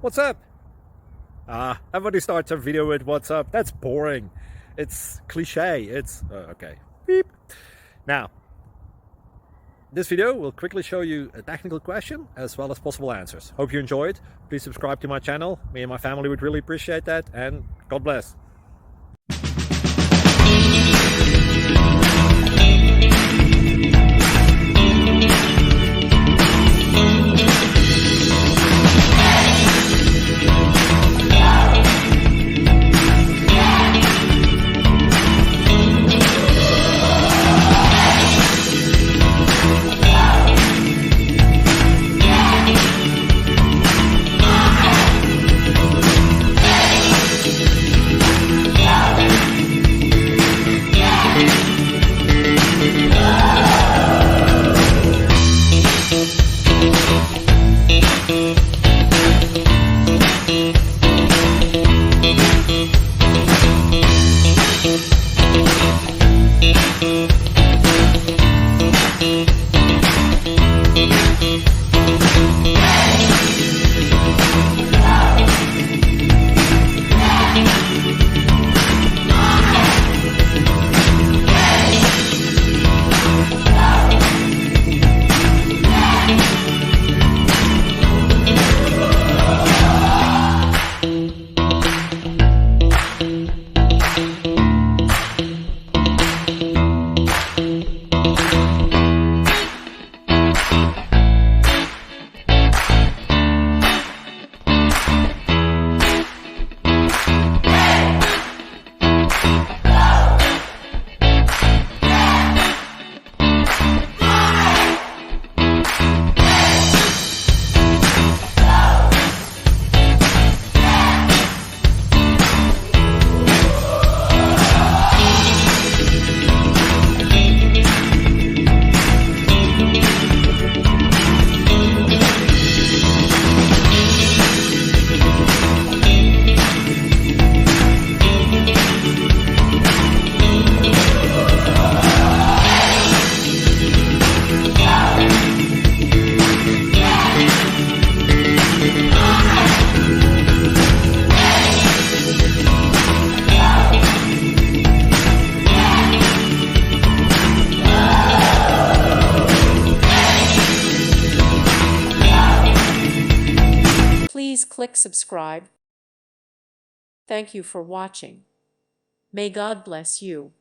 What's up? Everybody starts a video with what's up. That's boring. It's cliche. It's okay. Beep. Now, this video will quickly show you a technical question as well as possible answers. Hope you enjoyed. Please subscribe to my channel. Me and my family would really appreciate that, and God bless. Please click subscribe. Thank you for watching. May God bless you.